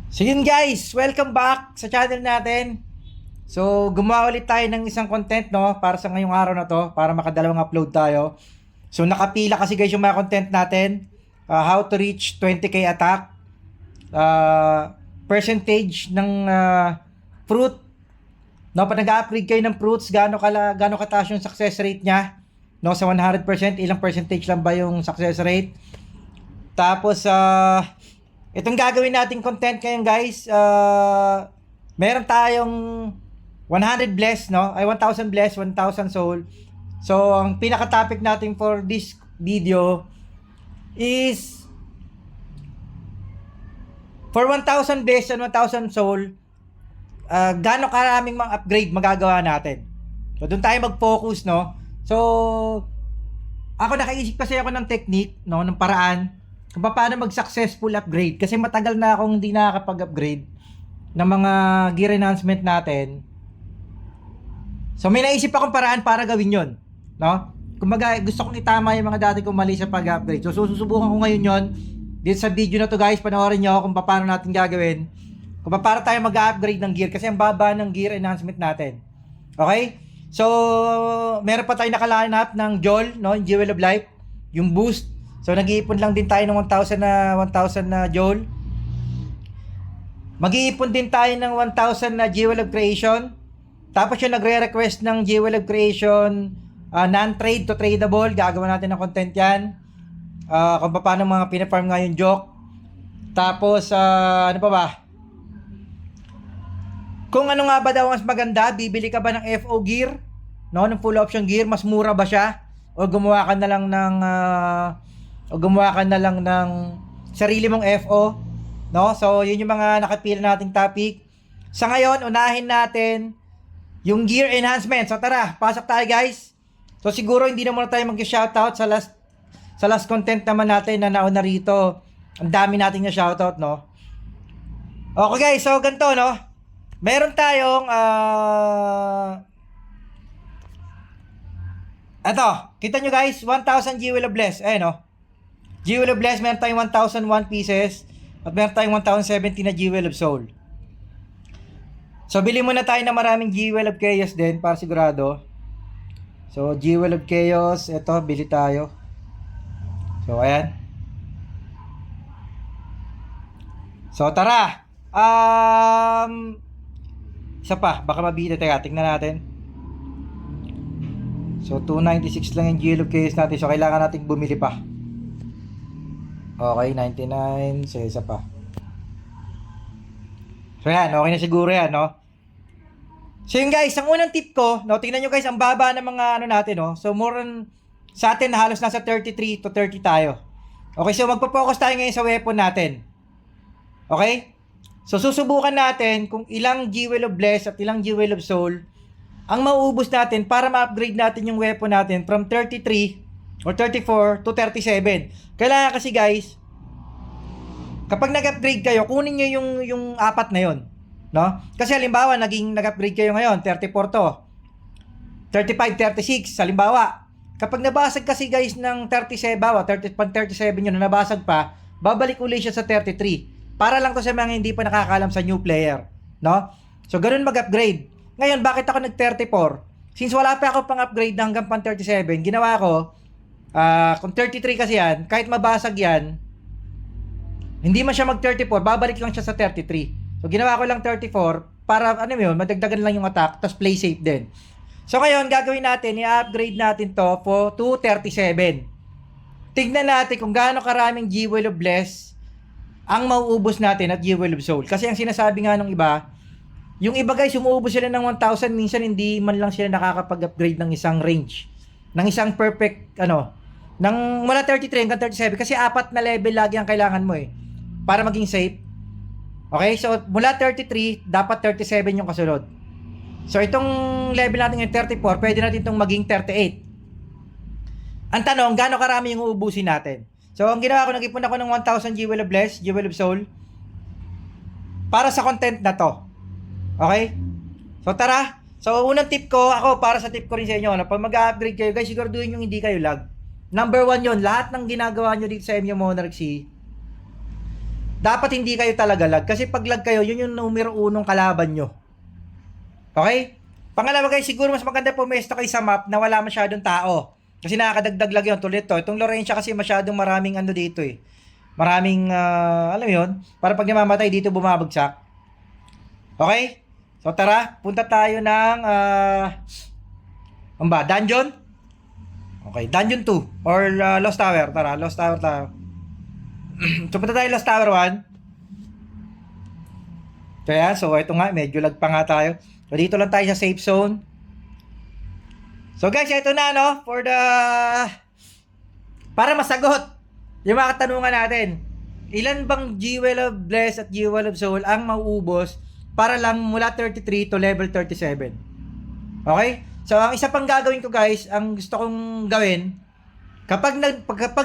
So yun guys, welcome back sa channel natin. So gumawa ulit tayo ng isang content no para sa ngayong araw na to para makadalawang upload tayo. So nakapila kasi guys yung mga content natin. How to reach 20k attack. Percentage ng fruit. No, pag nag-upgrade kayo ng fruits, gaano kataas yung success rate niya? No, sa 100%, ilang percentage lang ba yung success rate? Tapos itong gagawin nating content ngayon guys, meron tayong 100 bless, no? Ay 1,000 bless, 1,000 soul. So, ang pinaka-topic natin for this video is for 1,000 bless and 1,000 soul, gaano karaming mga upgrade magagawa natin. So, doon tayo mag-focus, no? So, ako nakaisip kasi ako ng technique, no? Ng paraan kung paano mag-successful upgrade. Kasi matagal na akong hindi nakakapag-upgrade ng mga gear enhancement natin. So, may naisip akong paraan para gawin yon, no? Kumbaga, gusto kong itama yung mga dati kong mali sa pag-upgrade. So, susubukan ko ngayon yon. Dito sa video na to guys, panoorin nyo kung paano natin gagawin. Kung paano tayo mag-upgrade ng gear. Kasi ang baba ng gear enhancement natin. Okay? So, meron pa tayo nakaline up ng Joel, no? Yung Jewel of Life. Yung boost. So, nag-iipon lang din tayo ng 1,000 na Joel. Mag-iipon din tayo ng 1,000 na Jewel of Creation. Tapos yung nagre-request ng Jewel of Creation, non-trade to tradable. Gagawa natin ng content yan. Kung paano mga pinafarm nga yung joke. Tapos, ano pa ba? Kung ano nga ba daw mas maganda, bibili ka ba ng FO gear? No, ng full option gear, mas mura ba siya? O gumawa ka na lang ng sarili mong FO, no? So, yun yung mga nakapila nating topic. Sa ngayon, unahin natin yung gear enhancement. So, tara, pasok tayo guys. So, siguro hindi na muna tayo mag-shoutout sa last content naman natin na nauna rito. Ang dami nating na shoutout, no? Okay guys, so ganito, no? Meron tayong eto, kita nyo guys, 1,000 Jewel of Bless. Ayan, no? Jewel of Bless, meron tayong 1,001 pieces. At meron tayong 1,070 na Jewel of Soul. So, bili muna tayo ng maraming Jewel of Chaos din para sigurado. So, Jewel of Chaos. Ito, bili tayo. So, ayan. So, tara. Isa pa. Baka mabili. Teka, tingnan natin. So, 296 lang yung Jewel of Chaos natin. So, kailangan natin bumili pa. Okay, 99. So, isa pa. So, yan. Okay na siguro yan, no? So, yun guys. Ang unang tip ko, no? Tingnan nyo guys, ang baba ng mga ano natin, no? So, more than sa atin, halos nasa 33 to 30 tayo. Okay, so magpo-focus tayo ngayon sa weapon natin. Okay? So, susubukan natin kung ilang Jewel of Bless at ilang Jewel of Soul ang mauubos natin para ma-upgrade natin yung weapon natin from 33 or 34 to 37. Kailangan kasi guys, kapag nag-upgrade kayo, kunin nyo yung apat na yon, no? Kasi halimbawa, nag-upgrade kayo ngayon, 34 to, 35, 36, halimbawa. Kapag nabasag kasi guys ng 37, 37 yun na nabasag pa, babalik ulit siya sa 33. Para lang to sa mga hindi pa nakakaalam sa new player, no? So, ganun mag-upgrade. Ngayon, bakit ako nag-34? Since wala pa ako pang upgrade hanggang pang 37, ginawa ko, kung 33 kasi yan, kahit mabasag yan, hindi man siya mag-34, babalik lang siya sa 33. So, ginawa ko lang 34 para, ano yun, madagdagan lang yung attack, tapos play safe din. So, ngayon, gagawin natin, i-upgrade natin to to 37. Tignan natin kung gaano karaming Jewel of Bless ang mauubos natin at Jewel of Soul. Kasi ang sinasabi nga ng iba, yung iba guys, umuubos sila ng 1,000, minsan hindi man lang sila nakakapag-upgrade ng isang range. Ng isang perfect, ng mula 33 hanggang 37. Kasi apat na level lagi ang kailangan mo eh. Para maging safe. Okay, so mula 33, dapat 37 yung kasunod. So itong level natin yung 34, pwede natin itong maging 38. Ang tanong, gaano karami yung uubusin natin? So ang ginawa ko, nag-ipon ako ng 1,000 Jewel of Bless, Jewel of Soul, para sa content na to. Okay? So tara. So unang tip ko, ako para sa tip ko rin sa inyo, na pag mag-upgrade kayo, guys, siguraduhin yung hindi kayo lag. Number 1 yon, lahat ng ginagawa nyo dito sa MU Monarchy, dapat hindi kayo talaga lag. Kasi pag lag kayo, yun yung numero unong kalaban nyo. Okay? Pangalawa guys, siguro mas maganda pumesto kayo sa map na wala masyadong tao. Kasi nakakadagdag lag yun. Tulad to. Itong Laurentia kasi masyadong maraming ano dito eh. Maraming, alam mo yun, para pag namamatay dito bumabagsak. Okay? So tara, punta tayo ng, ano ba, dungeon? Okay, dungeon 2 or Lost Tower. Tara, Lost Tower tayo. So punta tayo Lost Tower 1. Kaya, so ito nga, medyo lag pa nga tayo. So dito lang tayo sa safe zone. So guys, ito na no, for the, para masagot yung mga katanungan natin. Ilan bang Jewel of Bless at Jewel of Soul ang mauubos para lang mula 33 to level 37? Okay? So ang isa pang gagawin ko guys, ang gusto kong gawin, kapag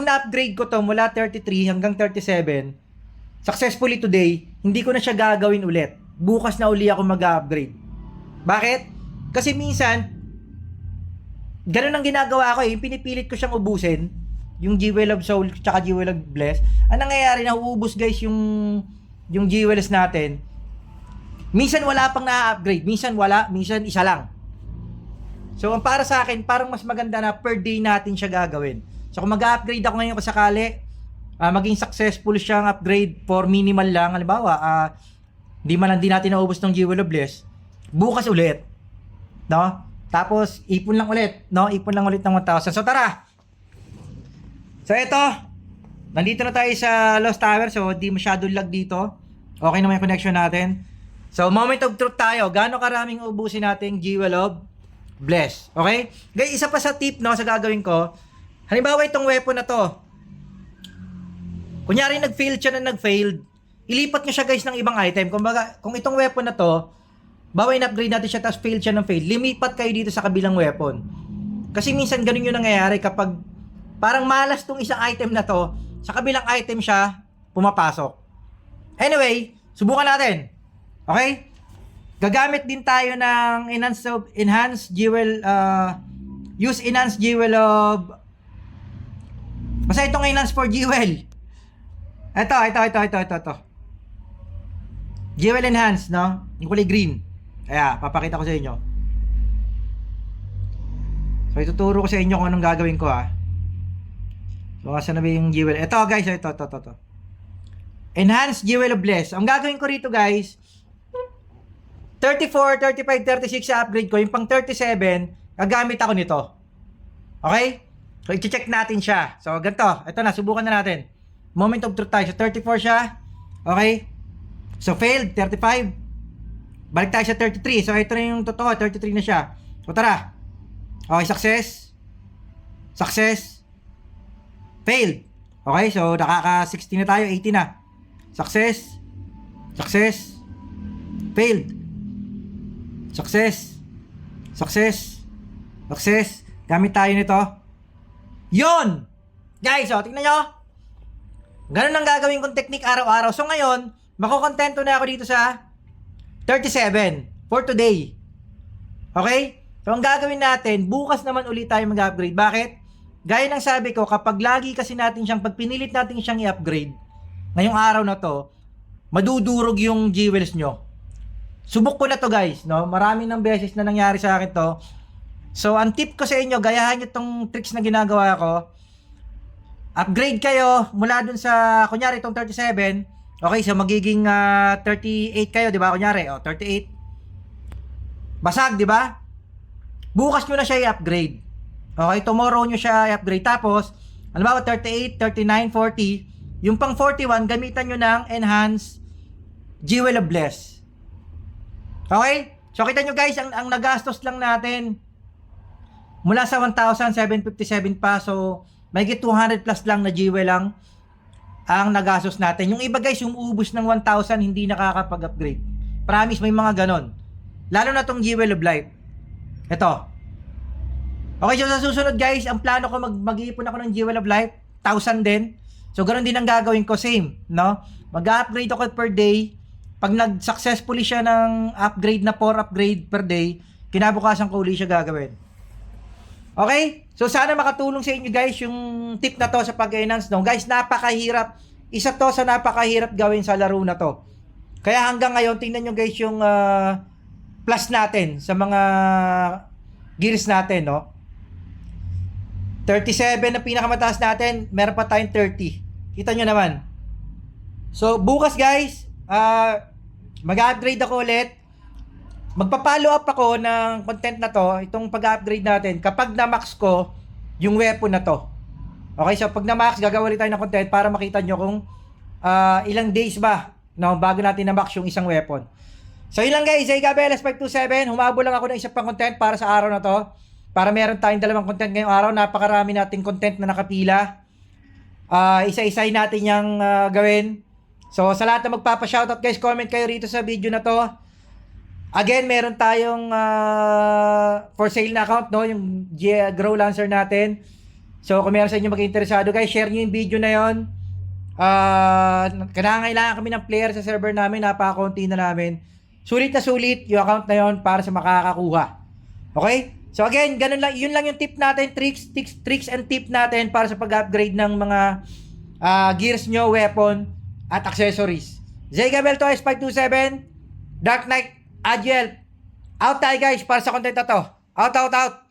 na-upgrade ko to mula 33 hanggang 37, successfully today, hindi ko na siya gagawin ulit. Bukas na uli ako mag-upgrade. Bakit? Kasi minsan, ganun ang ginagawa ko eh, pinipilit ko siyang ubusin, yung Jewel of Soul tsaka Jewel of Bless. Ang nangyayari, nauubos guys yung jewels natin. Minsan wala pang na-upgrade, minsan wala, minsan isa lang. So ang para sa akin, parang mas maganda na per day natin siya gagawin. So kung mag-upgrade ako ngayon kasakali, maging successful siyang upgrade for minimal lang, halimbawa, hindi natin naubos ng Jewel of Bless, bukas ulit, no? Tapos ipon lang ulit, no? Ipon lang ulit ng 1,000. So tara. So ito, nandito na tayo sa Lost Tower, so di masyadong lag dito. Okay naman yung connection natin. So moment of truth tayo. Gaano karaming ubusin natin Jewel of Bless? Okay? Guys, isa pa sa tip no sa gagawin ko. Halimbawa itong weapon na to. Kunyari nag-failed siya na nag-failed, ilipat nyo siya guys ng ibang item. Kumbaga, kung itong weapon na to, bawa in-upgrade natin siya tapos failed siya ng failed, limipat kayo dito sa kabilang weapon. Kasi minsan ganun yung nangyayari kapag parang malas tong isang item na to, sa kabilang item siya pumapasok. Anyway, subukan natin. Okay? Gagamit din tayo ng enhanced jewel, use enhanced jewel of, basta itong enhanced for jewel. Ito. Jewel enhanced, no? Yung kulay green. Kaya, papakita ko sa inyo. So, ituturo ko sa inyo kung anong gagawin ko, ha. So, saan na ba yung jewel? Ito, guys. Ito. Enhanced Jewel of Bless. Ang gagawin ko rito, guys, 34, 35, 36 sa upgrade ko. Yung pang 37, gagamit ako nito. Okay? So, i-check natin siya. So, ganito. Ito na, subukan na natin. Moment of truth tayo. So, 34 siya. Okay? So, failed. 35. Balik tayo sa 33. So, ito na yung totoo. 33 na siya. So, tara. Okay, success. Success. Failed. Okay, so, nakaka-60 na tayo. 80 na. Success. Success. Failed. Success. Success. Success. Gamit tayo nito. Yon! Guys, so, tingnan nyo. Ganun ang gagawin kong technique araw-araw. So, ngayon, makukontento na ako dito sa 37 for today. Okay? So, ang gagawin natin, bukas naman ulit tayo mag-upgrade. Bakit? Gaya ng sabi ko, kapag lagi kasi natin siyang, pag pinilit natin siyang i-upgrade, ngayong araw na to, madudurog yung jewels nyo. Subok ko na to guys, no? Marami ng beses na nangyari sa akin to. So, ang tip ko sa inyo, gayahan nyo tong tricks na ginagawa ko. Upgrade kayo mula dun sa, kunyari itong 37. Okay, so magiging 38 kayo, di ba? Kunyari, 38. Basag, di ba? Bukas nyo na siya i-upgrade. Okay, tomorrow nyo siya i-upgrade. Tapos, alam ba, 38, 39, 40. Yung pang 41, gamitan nyo ng enhanced Jewel of Bless. Okay? So, kita nyo guys, ang nagastos lang natin mula sa 1,757 pa. So, may 200 plus lang na jewel lang ang nagastos natin. Yung iba guys, yung ubus ng 1,000, hindi nakakapag-upgrade. Promise, may mga ganon. Lalo na tong Jewel of Life. Ito. Okay, so sa susunod guys, ang plano ko mag-iipon ako ng Jewel of Life, 1,000 din. So, ganoon din ang gagawin ko, same, no? Mag-upgrade ako per day. Pag nag-successfully siya ng upgrade na 4 upgrade per day, kinabukasan ko uli siya gagawin. Okay? So, sana makatulong sa inyo guys yung tip na to sa pag-enhance, no? Guys, napakahirap isa to sa napakahirap gawin sa laro na to. Kaya hanggang ngayon, tingnan nyo guys yung plus natin sa mga gears natin, no? 37 na pinakamataas natin, meron pa tayong 30. Kita nyo naman. So, bukas guys, mag-upgrade ako ulit. Magpa-follow up ako ng content na to, itong pag-upgrade natin, kapag na-max ko yung weapon na to. Okay, so pag na-max, gagawa ulit tayo ng content para makita nyo kung ilang days ba, no, bago natin na-max yung isang weapon. So, yun lang guys, Gabelas 527, humabol lang ako ng isa pang content para sa araw na to. Para meron tayong dalawang content ngayong araw. Napakarami nating content na nakapila. Isa-isay natin yung gawin. So, sa lahat na magpapa-shoutout guys, comment kayo rito sa video na to. Again, meron tayong for sale na account, no? Yung Grow Lancer natin. So, kung meron sa inyo mag-interesado guys, share nyo yung video na yon. Kailangan kami ng player sa server namin. Napaka-konti na namin. Sulit na sulit yung account na yon para sa makakakuha. Okay? So again, ganun lang, yun lang yung tip natin, tricks and tip natin para sa pag-upgrade ng mga gears nyo, weapon, at accessories. Gabel to S527, Dark Knight, Agile. Out tayo guys para sa content na to. Out.